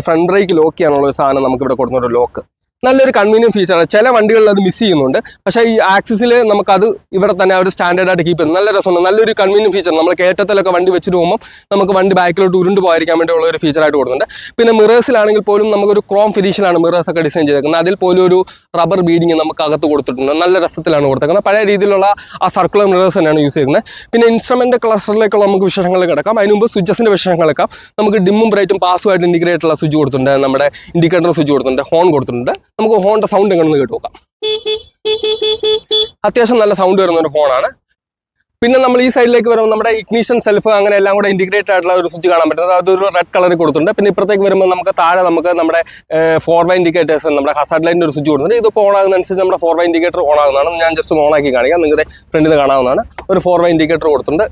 ഫ്രണ്ട് ബ്രേക്ക് ലോക്ക് ചെയ്യാനുള്ള ഒരു സാധനം നമുക്കിവിടെ കൊടുക്കുന്ന ഒരു ലോക്ക് നല്ലൊരു കൺവീനിയൻറ്റ് ഫീച്ചറാണ്. ചില വണ്ടികളിൽ അത് മിസ് ചെയ്യുന്നുണ്ട്. പക്ഷേ ഈ ആക്സിസിൽ നമുക്കത് ഇവിടെ തന്നെ ഒരു സ്റ്റാൻഡേർഡായിട്ട് കീപ്പ് ചെയ്യുന്നത് നല്ല രസമുണ്ട്. നല്ലൊരു കൺവീനിയൻറ്റ് ഫീച്ചർ. നമ്മൾ കയറ്റത്തിലൊക്കെ വണ്ടി വെച്ചിട്ട് പോകുമ്പോൾ നമുക്ക് വണ്ടി ബാക്കിലോട്ട് ഉരുണ്ട് പോയിരിക്കാൻ വേണ്ടിയുള്ള ഒരു ഫീച്ചറായിട്ട് കൊടുക്കുന്നുണ്ട്. പിന്നെ മിറേഴ്സിലാണെങ്കിൽ പോലും നമുക്കൊരു ക്രോം ഫിനിഷിലാണ് മിറേഴ്സൊക്കെ ഡിസൈൻ ചെയ്തേക്കുന്നത്. അതിൽ പോലും ഒരു റബ്ബർ ബീഡിങ് നമുക്ക് അകത്ത് കൊടുത്തിട്ടുണ്ട്. നല്ല രസത്തിലാണ് കൊടുത്തേക്കുന്നത്. പഴയ രീതിയിലുള്ള ആ സർക്കുലർ മിറേഴ്സ് തന്നെയാണ് യൂസ് ചെയ്യുന്നത്. പിന്നെ ഇൻസ്ട്രുമെൻ്റ് ക്ലസ്റ്ററിലേക്കുള്ള നമുക്ക് വിശേഷങ്ങൾ കിടക്കാം. അതിന് മുമ്പ് സ്വിച്ചസിൻ്റെ വിശേഷങ്ങൾ എടുക്കാം. നമുക്ക് ഡിമ്മും ബ്രൈറ്റും പാസുമായിട്ട് ഇൻഡിക്കേറ്റ് ഉള്ള സ്വിച്ച് കൊടുത്തിട്ടുണ്ട്. നമ്മുടെ ഇൻഡിക്കേറ്റർ സ്വിച്ച് കൊടുത്തിട്ടുണ്ട്. ഹോൺ കൊടുത്തിട്ടുണ്ട്. നമുക്ക് ഹോണിൻ്റെ സൗണ്ട് എങ്ങനെയൊന്ന് കേട്ട് നോക്കാം. അത്യാവശ്യം നല്ല സൗണ്ട് വരുന്ന ഒരു ഫോണാണ്. പിന്നെ നമ്മൾ ഈ സൈഡിലേക്ക് വരുമ്പോൾ നമ്മുടെ ഇഗ്നിഷൻ സെൽഫ് അങ്ങനെ എല്ലാം കൂടെ ഇൻറ്റിഗ്രേറ്റ് ആയിട്ടുള്ള ഒരു സ്വിച്ച് കാണാൻ പറ്റുന്നത്. അതൊരു റെഡ് കളറിൽ കൊടുത്തിട്ടുണ്ട്. പിന്നെ ഇപ്പുറത്തേക്ക് വരുമ്പോൾ നമുക്ക് താഴെ നമുക്ക് നമ്മുടെ 4 ഇൻഡിക്കേറ്റേഴ്സ് നമ്മുടെ ഹസാർഡ് ലൈറ്റിൻ്റെ ഒരു സ്വിച്ച് കൊടുത്തിട്ടുണ്ട്. ഇതിപ്പോൾ ഓൺ ആകുന്നതനുസരിച്ച് നമ്മുടെ 4 ഇൻഡിക്കേറ്റർ ഓൺ ആകുന്നതാണ്. ഞാൻ ജസ്റ്റ് ഒന്ന് ഓണാക്കി കാണിക്കാം. നിങ്ങൾക്ക് ഫ്രണ്ടിൽ കാണാവുന്നതാണ്. ഒരു 4 ഇൻഡിക്കേറ്റർ കൊടുത്തിട്ടുണ്ട്.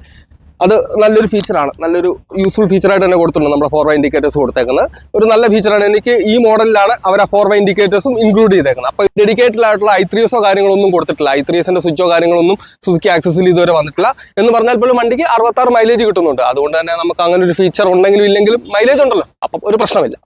അത് നല്ലൊരു ഫീച്ചറാണ്. നല്ലൊരു യൂസ്ഫുൾ ഫീച്ചറായിട്ട് തന്നെ കൊടുത്തിട്ടുണ്ട് നമ്മുടെ 4 ഇൻഡിക്കേറ്റേഴ്സ് കൊടുത്തേക്കുന്നത്. ഒരു നല്ല ഫീച്ചറാണ്. എനിക്ക് ഈ മോഡലിലാണ് അവർ ആ 4 ഇൻഡിക്കേറ്റേഴ്സും ഇൻക്ലൂഡ് ചെയ്തേക്കുന്നത്. അപ്പോൾ ഡെഡിക്കേറ്റഡ് ആയിട്ടുള്ള i3s കാര്യങ്ങളൊന്നും കൊടുത്തിട്ടില്ല. i3sന്റെ സ്വിച്ചോ കാര്യങ്ങളൊന്നും സുസുക്കി ആക്സസിൽ ഇതുവരെ വന്നിട്ടില്ല. എന്ന് പറഞ്ഞാൽ പോലും വണ്ടിക്ക് 66 മൈലേജ് കിട്ടുന്നുണ്ട്. അതുകൊണ്ട് തന്നെ നമുക്ക് അങ്ങനെ ഒരു ഫീച്ചർ ഉണ്ടെങ്കിലും ഇല്ലെങ്കിലും മൈലേജ് ഉണ്ടല്ലോ, അപ്പം ഒരു പ്രശ്നമില്ല.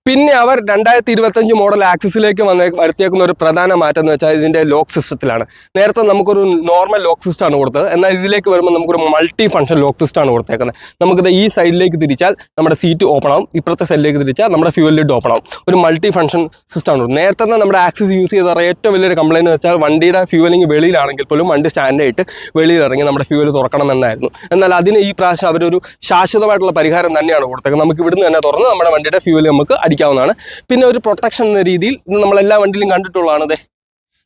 പിന്നെ അവർ 2025 മോഡൽ ആക്സിസിലേക്ക് വരുത്തിയേക്കുന്ന ഒരു പ്രധാന മാറ്റം എന്ന് വെച്ചാൽ ഇതിൻ്റെ ലോക്ക് സിസ്റ്റത്തിലാണ്. നേരത്തെ നമുക്കൊരു നോർമൽ ലോക്ക് സിസ്റ്റമാണ് കൊടുത്തത്. എന്നാൽ ഇതിലേക്ക് വരുമ്പോൾ നമുക്കൊരു മൾട്ടി ഫംഗ്ഷൻ ലോക്ക് സിസ്റ്റമാണ് കൊടുത്തേക്കുന്നത്. നമുക്കിത് ഈ സൈഡിലേക്ക് തിരിച്ചാൽ നമ്മുടെ സീറ്റ് ഓപ്പൺ ആവും, ഇപ്പുറത്തെ സൈഡിലേക്ക് തിരിച്ചാൽ നമ്മുടെ ഫ്യൂവൽ ലിഡ് ഓപ്പൺ ആവും. ഒരു മൾട്ടി ഫംഗ്ഷൻ സിസ്റ്റമാണ്. നേരത്തെ നമ്മുടെ ആക്സിസ് യൂസ് ചെയ്ത ഏറ്റവും വലിയൊരു കംപ്ലയിൻറ്റ് എന്ന് വെച്ചാൽ വണ്ടിയുടെ ഫ്യൂവലിംഗ് വെളിയിലാണെങ്കിൽ പോലും വണ്ടി സ്റ്റാൻഡായിട്ട് വെളിയിലിറങ്ങി നമ്മുടെ ഫ്യൂവൽ തുറക്കണമെന്നായിരുന്നു. എന്നാൽ അതിന് ഈ പ്രാവശ്യം അവരൊരു ശാശ്വതമായിട്ടുള്ള പരിഹാരം തന്നെയാണ് കൊടുത്തേക്കുന്നത്. നമുക്ക് ഇവിടുന്ന് തന്നെ തുറന്ന് നമ്മുടെ വണ്ടിയുടെ ഫ്യൂവൽ നമുക്ക് അടിക്കാവുന്നതാണ്. പിന്നെ ഒരു പ്രൊട്ടക്ഷൻ എന്ന രീതിയിൽ നമ്മളെല്ലാ വണ്ടിയിലും കണ്ടിട്ടുള്ളതാണ്.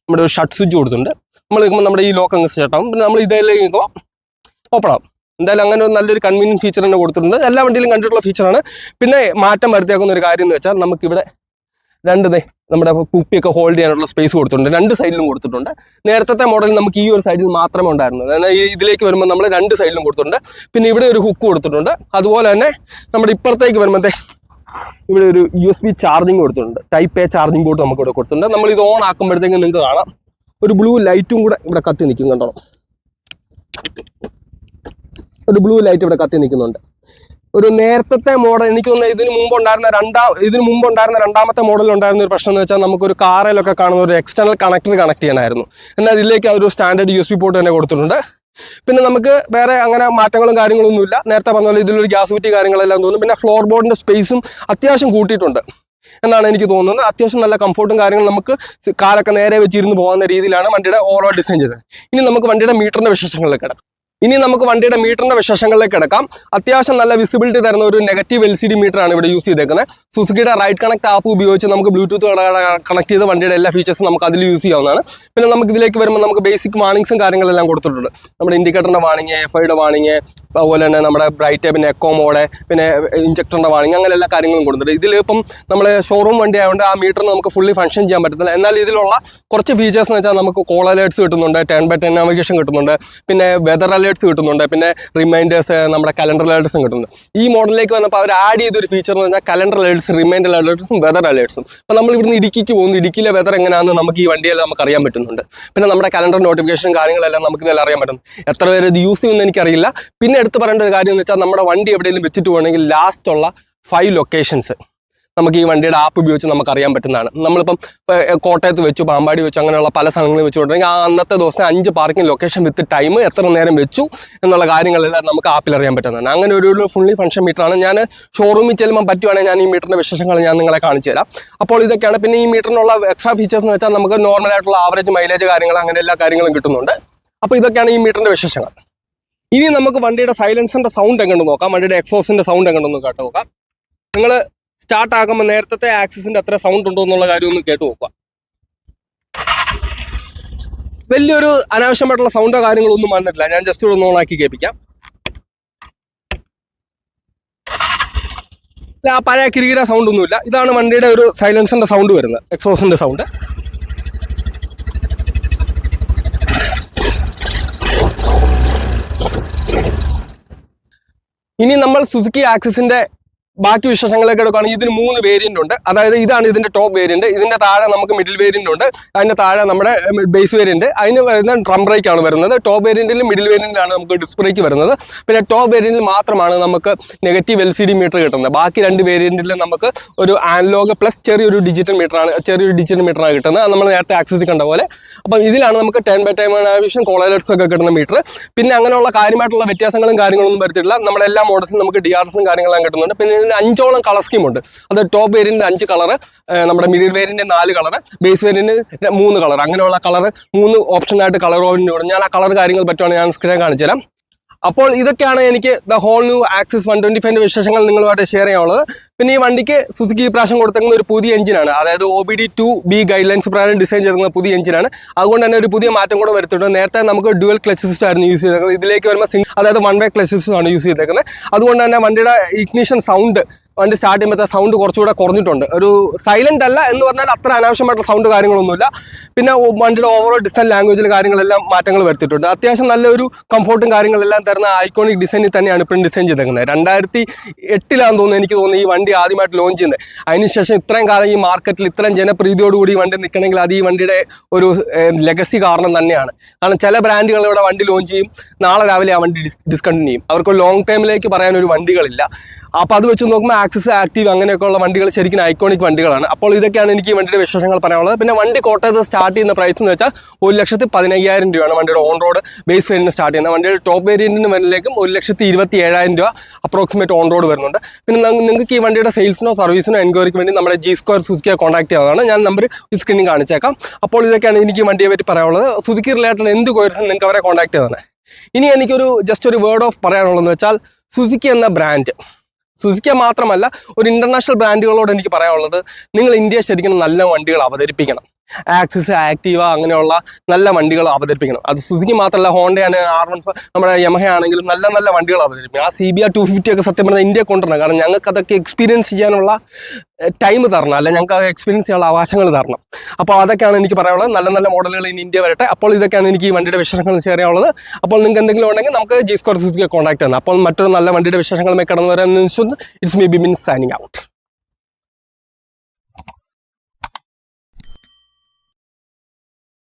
നമ്മുടെ ഒരു ഷട്ട് സ്വിച്ച് കൊടുത്തിട്ടുണ്ട്. നമ്മൾ നിൽക്കുമ്പോൾ നമ്മുടെ ഈ ലോക്ക് അങ്ങ് സെറ്റാവും. പിന്നെ നമ്മൾ ഇതിലേക്ക് നിൽക്കുമ്പോൾ ഓപ്പൺ ആവും. എന്തായാലും അങ്ങനെ ഒരു നല്ലൊരു കൺവീനിയൻറ്റ് ഫീച്ചർ തന്നെ കൊടുത്തിട്ടുണ്ട്. എല്ലാ വണ്ടിയിലും കണ്ടിട്ടുള്ള ഫീച്ചറാണ്. പിന്നെ മാറ്റം വരുത്തിയാക്കുന്ന ഒരു കാര്യം എന്ന് വെച്ചാൽ നമുക്കിവിടെ നമ്മുടെ കുപ്പിയൊക്കെ ഹോൾഡ് ചെയ്യാനുള്ള സ്പേസ് കൊടുത്തിട്ടുണ്ട്. 2 സൈഡിലും കൊടുത്തിട്ടുണ്ട്. നേരത്തെ മോഡലിൽ നമുക്ക് ഈ ഒരു സൈഡിൽ മാത്രമേ ഉണ്ടായിരുന്നു. എന്നാൽ ഇതിലേക്ക് വരുമ്പോൾ നമ്മൾ 2 സൈഡിലും കൊടുത്തിട്ടുണ്ട്. പിന്നെ ഇവിടെ ഒരു ഹുക്ക് കൊടുത്തിട്ടുണ്ട്. അതുപോലെ തന്നെ നമ്മുടെ ഇപ്പുറത്തേക്ക് വരുമ്പോഴത്തെ ഇവിടെ ഒരു USB ചാർജിങ് കൊടുത്തിട്ടുണ്ട്. Type A ചാർജിങ് പോർട്ട് നമുക്ക് ഇവിടെ കൊടുത്തിട്ടുണ്ട്. നമ്മൾ ഇത് ഓൺ ആക്കുമ്പോഴത്തേക്കും നിങ്ങൾക്ക് കാണാം ഒരു ബ്ലൂ ലൈറ്റും കൂടെ ഇവിടെ കത്തി നിൽക്കും. കണ്ടോ, ഒരു ബ്ലൂ ലൈറ്റ് ഇവിടെ കത്തി നിൽക്കുന്നുണ്ട്. ഒരു നേരത്തെ മോഡൽ എനിക്ക് തോന്നുന്നത് ഇതിന് മുമ്പ് ഉണ്ടായിരുന്ന രണ്ടാമത്തെ മോഡലിൽ ഉണ്ടായിരുന്ന ഒരു പ്രശ്നം എന്ന് വെച്ചാൽ നമുക്കൊരു കാറിലൊക്കെ കാണുന്ന ഒരു എക്സ്റ്റേണൽ കണക്ടർ കണക്ട് ചെയ്യാനായിരുന്നു. എന്നാൽ ഇതിലേക്ക് ഒരു സ്റ്റാൻഡേർഡ് USB പോർട്ട് തന്നെ കൊടുത്തിട്ടുണ്ട്. പിന്നെ നമുക്ക് വേറെ അങ്ങനെ മാറ്റങ്ങളും കാര്യങ്ങളൊന്നുമില്ല. നേരത്തെ പറഞ്ഞ പോലെ ഇതിലൊരു ഗ്യാസ് കുറ്റി കാര്യങ്ങളെല്ലാം തോന്നുന്നു. പിന്നെ ഫ്ലോർ ബോർഡിൻ്റെ സ്പേസും അത്യാവശ്യം കൂട്ടിയിട്ടുണ്ട് എന്നാണ് എനിക്ക് തോന്നുന്നത്. അത്യാവശ്യം നല്ല കംഫോർട്ടും കാര്യങ്ങളും നമുക്ക് കാലൊക്കെ നേരെ വെച്ചിരുന്ന് പോകുന്ന രീതിയിലാണ് വണ്ടിയുടെ ഓവറോൾ ഡിസൈൻ ചെയ്തത്. ഇനി നമുക്ക് വണ്ടിയുടെ മീറ്ററിൻ്റെ വിശേഷങ്ങളിലേക്ക് കിടക്കാം. കിടക്കാം. അത്യാവശ്യം നല്ല വിസിബിലിറ്റി തരുന്ന ഒരു നെഗറ്റീവ് LCD മീറ്ററാണ് ഇവിടെ യൂസ് ചെയ്തേക്കുന്നത്. സുസുക്കിയുടെ റൈറ്റ് കണക്ട് ആപ്പ് ഉപയോഗിച്ച് നമുക്ക് ബ്ലൂടൂത്ത് കണക്ട് ചെയ്ത് വണ്ടിയുടെ എല്ലാ ഫീച്ചേഴ്സും നമുക്ക് അതിൽ യൂസ് ചെയ്യാവുന്നതാണ്. പിന്നെ നമുക്ക് ഇതിലേക്ക് വരുമ്പോൾ നമുക്ക് ബേസിക് വാണിങ്സും കാര്യങ്ങളെല്ലാം കൊടുത്തിട്ടുണ്ട്. നമ്മുടെ ഇൻഡിക്കേറ്ററിൻ്റെ വാണിങ്, FIയുടെ വാണിങ്, അതുപോലെ തന്നെ നമ്മുടെ ബ്രൈറ്റ്, പിന്നെ എക്കോ മോഡ്, പിന്നെ ഇഞ്ചക്ടറിൻ്റെ വാണിങ്, അങ്ങനെ എല്ലാ കാര്യങ്ങളും കൊടുത്തിട്ടുണ്ട്. ഇതിലിപ്പം നമ്മൾ ഷോറൂം വണ്ടി ആയതുകൊണ്ട് ആ മീറ്ററിന് നമുക്ക് ഫുള്ളി ഫംഗ്ഷൻ ചെയ്യാൻ പറ്റത്തില്ല. എന്നാൽ ഇതിലുള്ള കുറച്ച് ഫീച്ചേഴ്സ് എന്ന് വെച്ചാൽ നമുക്ക് കോൾ അലേർട്സ് കിട്ടുന്നുണ്ട്, 10x10 നാവിഗേഷൻ കിട്ടുന്നുണ്ട്, പിന്നെ വെതർ അലേർട്സ് കിട്ടുന്നുണ്ട്, പിന്നെ റിമൈൻഡേഴ്സ്, നമ്മുടെ കലണ്ടർ അലേർട്സും കിട്ടുന്നുണ്ട്. ഈ മോഡലിലേക്ക് വന്നപ്പോൾ അവർ ആഡ് ചെയ്തൊരു ഫീച്ചർ എന്ന് പറഞ്ഞാൽ കലണ്ടർ അലേർട്സ്, റിമൈൻഡർ അലേർട്സും വെതർ അലേർട്സും. അപ്പോൾ നമ്മൾ ഇവിടുന്ന് ഇടുക്കിക്ക് പോകുന്നു, ഇടുക്കിയിലെ വെതർ എങ്ങനെയാണെന്ന് നമുക്ക് ഈ വണ്ടിയെല്ലാം നമുക്ക് അറിയാൻ പറ്റുന്നുണ്ട്. പിന്നെ നമ്മുടെ കലണ്ടർ നോട്ടിഫിക്കേഷൻ കാര്യങ്ങളെല്ലാം നമുക്ക് ഇതെല്ലാം അറിയാൻ പറ്റും. എത്ര പേര് ഇത് യൂസ് ചെയ്യുമെന്ന് എനിക്കറിയില്ല. പിന്നെ എടുത്ത് പറയേണ്ട ഒരു കാര്യം എന്ന് വെച്ചാൽ നമ്മുടെ വണ്ടി എവിടെയെങ്കിലും വെച്ചിട്ട് പോകണമെങ്കിൽ ലാസ്റ്റുള്ള 5 ലൊക്കേഷൻസ് നമുക്ക് ഈ വണ്ടിയുടെ ആപ്പ് ഉപയോഗിച്ച് നമുക്ക് അറിയാൻ പറ്റുന്നതാണ്. നമ്മളിപ്പം കോട്ടയത്ത് വെച്ചു, പാമ്പാടി വെച്ചു, അങ്ങനെയുള്ള പല സ്ഥലങ്ങളിൽ വെച്ചുകൊണ്ടെങ്കിൽ ആ അന്നത്തെ ദിവസം 5 പാർക്കിംഗ് ലൊക്കേഷൻ വിത്ത് ടൈം, എത്ര നേരം വെച്ചു എന്നുള്ള കാര്യങ്ങളെല്ലാം നമുക്ക് ആപ്പിൽ അറിയാൻ പറ്റുന്നതാണ്. അങ്ങനെ ഒരു ഫുള്ളി ഫംഗ്ഷൻ മീറ്ററാണ്. ഞാൻ ഷോറൂമിൽ ചെല്ലുമ്പോൾ പറ്റുവാണെങ്കിൽ ഞാൻ ഈ മീറ്ററിൻ്റെ വിശേഷങ്ങൾ ഞാൻ നിങ്ങളെ കാണിച്ചു തരാം. അപ്പോൾ ഇതൊക്കെയാണ്. പിന്നെ ഈ മീറ്ററിനുള്ള എക്സ്ട്രാ ഫീച്ചേഴ്സ് എന്ന് വെച്ചാൽ നമുക്ക് നോർമലായിട്ടുള്ള ആവറേജ് മൈലേജ് കാര്യങ്ങൾ, അങ്ങനെ എല്ലാ കാര്യങ്ങളും കിട്ടുന്നുണ്ട്. അപ്പോൾ ഇതൊക്കെയാണ് ഈ മീറ്ററിൻ്റെ വിശേഷങ്ങൾ. ഇനി നമുക്ക് വണ്ടിയുടെ സൈലൻസറിന്റെ സൗണ്ട് എങ്ങനെ നോക്കാം, വണ്ടിയുടെ എക്സോസിന്റെ സൗണ്ട് എങ്ങനെ കേട്ട് നോക്കാം. നിങ്ങൾ സ്റ്റാർട്ട് ആകുമ്പോൾ നേരത്തെ ആക്സിസിന്റെ അത്ര സൗണ്ട് ഉണ്ടോ എന്നുള്ള കാര്യം ഒന്ന് കേട്ട് നോക്കുക. വലിയൊരു അനാവശ്യമായിട്ടുള്ള സൗണ്ടോ കാര്യങ്ങളോ ഒന്നും വന്നിട്ടില്ല. ഞാൻ ജസ്റ്റ് ഒന്ന് ഓണാക്കി കേൾപ്പിക്കാം. ആ പഴയ കിരികിര സൗണ്ട് ഒന്നുമില്ല. ഇതാണ് വണ്ടിയുടെ ഒരു സൈലൻസറിന്റെ സൗണ്ട് വരുന്നത്, എക്സോസിന്റെ സൗണ്ട്. ഇനി നമ്മൾ സുസുക്കി ആക്സിസിന്റെ ബാക്കി വിശേഷങ്ങളൊക്കെ എടുക്കുകയാണെങ്കിൽ ഇതിന് 3 വേരിയന്റ് ഉണ്ട്. അതായത് ഇതാണ് ഇതിന്റെ ടോപ്പ് വേരിയന്റ്, ഇതിന്റെ താഴെ നമുക്ക് മിഡിൽ വേരിയന്റ് ഉണ്ട്, അതിന്റെ താഴെ നമ്മുടെ ബേസ് വേരിയന്റ്. അതിന് വരുന്ന ഡ്രം ബ്രേക്ക് ആണ് വരുന്നത്. ടോപ്പ് വേരിയന്റിലും മിഡിൽ വേരിയന്റിലാണ് നമുക്ക് ഡിസ്ക് ബ്രേക്ക് വരുന്നത്. പിന്നെ ടോപ്പ് വേരിയന്റിൽ മാത്രമാണ് നമുക്ക് നെഗറ്റീവ് LCD മീറ്റർ കിട്ടുന്നത്. ബാക്കി 2 വേരിയന്റിൽ നമുക്ക് ഒരു ആനലോഗ് പ്ലസ് ചെറിയൊരു ഡിജിറ്റൽ മീറ്ററാണ് കിട്ടുന്നത്, നമ്മൾ നേരത്തെ ആക്സിസിൽ കണ്ട പോലെ. അപ്പം ഇതിലാണ് നമുക്ക് 10x10 നാവിഗേഷൻ കോളേഴ്സ് ഒക്കെ കിട്ടുന്ന മീറ്റർ. പിന്നെ അങ്ങനെയുള്ള കാര്യമായിട്ടുള്ള വ്യത്യാസങ്ങളും കാര്യങ്ങളൊന്നും വരുത്തിയിട്ടില്ല. നമ്മുടെ എല്ലാ മോഡൽസും നമുക്ക് DRSും കാര്യങ്ങളെല്ലാം കിട്ടുന്നുണ്ട്. പിന്നെ 5ഓളം കളർ സ്കീം ഉണ്ട്. അത് ടോപ്പ് വേരിയന്റ് 5 കളർ, നമ്മുടെ middle variant 4 colour, base variant 3 colour, അങ്ങനെയുള്ള കളർ 3 ഓപ്ഷനായിട്ട് കളർ ഓപ്ഷൻ ഉണ്ട്. ഞാൻ ആ കളർ കാര്യങ്ങൾ പറ്റുവാണെങ്കിൽ ഞാൻ സ്ക്രീൻ കാണിച്ചു തരാം. അപ്പോൾ ഇതൊക്കെയാണ് എനിക്ക് ദ ഹോൾ ന്യൂ ആക്സിസ് 125ന്റെ വിശേഷങ്ങൾ നിങ്ങളുമായിട്ട് ഷെയർ ചെയ്യാനുള്ളത്. പിന്നെ ഈ വണ്ടിക്ക് സുസുക്കി പ്രാവശ്യം കൊടുത്തേക്കുന്ന ഒരു പുതിയ എഞ്ചിനാണ്, അതായത് OBD2B ഗൈഡ്ലൈൻസ് പ്രകാരം ഡിസൈൻ ചെയ്തിരുന്ന പുതിയ എഞ്ചിനാണ്. അതുകൊണ്ട് തന്നെ ഒരു പുതിയ മാറ്റം കൂടെ വരുത്തിയിട്ടുണ്ട്. നേരത്തെ നമുക്ക് ഡ്യുവൽ ക്ലച്ച് സിസ്റ്റം ആയിരുന്നു യൂസ് ചെയ്തേക്കുന്നത്. ഇതിലേക്ക് വരുമ്പോൾ അതായത് 1 വേ ക്ലച്ച് സിസ്റ്റം ആണ് യൂസ് ചെയ്തേക്കുന്നത്. അതുകൊണ്ട് തന്നെ വണ്ടിയുടെ ഇഗ്നിഷൻ സൗണ്ട്, വണ്ടി സ്റ്റാർട്ട് ചെയ്യുമ്പോഴത്തെ സൗണ്ട് കുറച്ചുകൂടെ കുറഞ്ഞിട്ടുണ്ട്. ഒരു സൈലന്റ് അല്ല എന്ന് പറഞ്ഞാൽ അത്ര അനാവശ്യമായിട്ടുള്ള സൗണ്ട് കാര്യങ്ങളൊന്നുമില്ല. പിന്നെ വണ്ടിയുടെ ഓവറോൾ ഡിസൈൻ ലാംഗ്വേജിൽ കാര്യങ്ങളെല്ലാം മാറ്റങ്ങൾ വരുത്തിയിട്ടുണ്ട്. അത്യാവശ്യം നല്ലൊരു കംഫോർട്ടും കാര്യങ്ങളെല്ലാം തരുന്ന ഐക്കോണിക് ഡിസൈനിൽ തന്നെയാണ് ഇപ്പോഴും ഡിസൈൻ ചെയ്തേക്കുന്നത്. 2008 എനിക്ക് തോന്നുന്നു ഈ വണ്ടി ആദ്യമായിട്ട് ലോഞ്ച് ചെയ്യുന്നത്. അതിനുശേഷം ഇത്രയും കാലം ഈ മാർക്കറ്റിൽ ഇത്രയും ജനപ്രീതിയോടുകൂടി വണ്ടി നിൽക്കണമെങ്കിൽ അത് ഈ വണ്ടിയുടെ ഒരു ലെഗസി കാരണം തന്നെയാണ്. കാരണം ചില ബ്രാൻഡുകൾ ഇവിടെ വണ്ടി ലോഞ്ച് ചെയ്യും, നാളെ രാവിലെ ആ വണ്ടി ഡിസ്കണ്ടിന്യൂ ചെയ്യും. അവർക്ക് ലോങ് ടൈമിലേക്ക് പറയാനൊരു വണ്ടികളില്ല. അപ്പോൾ അത് വെച്ച് നോക്കുമ്പോൾ ആക്സിസ്, ആക്റ്റീവ് അങ്ങനെയൊക്കെയുള്ള വണ്ടികൾ ശരിക്കും ഐക്കോണിക് വണ്ടികളാണ്. അപ്പോൾ ഇതൊക്കെയാണ് എനിക്ക് ഈ വണ്ടിയുടെ വിശേഷങ്ങൾ പറയാനുള്ളത്. പിന്നെ വണ്ടി കോട്ടയത്ത് സ്റ്റാർട്ട് ചെയ്യുന്ന പ്രൈസ് എന്ന് വെച്ചാൽ 1,15,000 രൂപയാണ് വണ്ടിയുടെ ഓൺ റോഡ് ബേസ് വേരിയന്റിന് സ്റ്റാർട്ട് ചെയ്യുന്നത്. വണ്ടിയുടെ ടോപ്പ് വേരിയന്റിന് വരുന്നതിലേക്കും 1,27,000 രൂപ അപ്രോക്സിമേറ്റ് ഓൺ റോഡ് വരുന്നുണ്ട്. പിന്നെ നിങ്ങൾക്ക് ഈ വണ്ടിയുടെ സെയിൽസിനോ സർവീസിനോ എൻക്വയറിക്ക് വേണ്ടി നമ്മുടെ G2 സുസുക്കിയെ കോൺടാക്ട് ചെയ്യാവുന്നതാണ്. ഞാൻ നമ്പർ സ്ക്രീനിൽ കാണിച്ചേക്കാം. അപ്പോൾ ഇതൊക്കെയാണ് എനിക്ക് ഈ വണ്ടിയെ പറ്റി പറയാനുള്ളത്. സുസുക്കി റിലേറ്റഡ് എന്ത് ക്വയറീസും നിങ്ങൾക്ക് അവരെ കോൺടാക്ട് ചെയ്തതാണ്. ഇനി എനിക്കൊരു ജസ്റ്റ് ഒരു വേർഡ് ഓഫ് പറയാനുള്ളതെന്ന് വെച്ചാൽ സുസുക്കി എന്ന ബ്രാൻഡ്, സുസുക്കി മാത്രമല്ല ഒരു ഇന്റർനാഷണൽ ബ്രാൻഡുകളോട് എനിക്ക് പറയാനുള്ളത്, നിങ്ങൾ ഇന്ത്യയിൽ ശരിക്കും നല്ല വണ്ടികൾ അവതരിപ്പിക്കണം. ആക്സിസ്, ആക്റ്റീവ അങ്ങനെയുള്ള നല്ല വണ്ടികൾ അവതരിപ്പിക്കണം. അത് സുസുക്കി മാത്രമല്ല, ഹോണ്ടയാണ്, R15, നമ്മുടെ യമഹ ആണെങ്കിലും നല്ല നല്ല വണ്ടികൾ അവതരിപ്പിക്കണം. ആ CBR 250 ഒക്കെ സത്യം പറഞ്ഞാൽ ഇന്ത്യയെ കൊണ്ടുവരണം. കാരണം ഞങ്ങൾക്ക് അതൊക്കെ എക്സ്പീരിയൻസ് ചെയ്യാനുള്ള ടൈം തരണം, അല്ല ഞങ്ങൾക്ക് അത് എക്സ്പീരിയൻസ് ചെയ്യാനുള്ള അവകാശങ്ങൾ തരണം. അപ്പോൾ അതൊക്കെയാണ് എനിക്ക് പറയാനുള്ളത്. നല്ല നല്ല മോഡലുകൾ ഇനി ഇന്ത്യ വരട്ടെ. അപ്പോൾ ഇതൊക്കെയാണ് എനിക്ക് ഈ വണ്ടിയുടെ വിശേഷങ്ങൾ ഷെയർ ചെയ്യാനുള്ളത്. അപ്പോൾ നിങ്ങൾക്ക് എന്തെങ്കിലും ഉണ്ടെങ്കിൽ നമുക്ക് G2 സുസുക്കിയെ കോൺടാക്ട് ചെയ്യാം. അപ്പോൾ മറ്റൊരു നല്ല വണ്ടിയുടെ വിശേഷങ്ങളുമായി കടന്നു വരാൻ it's me Bibin signing out.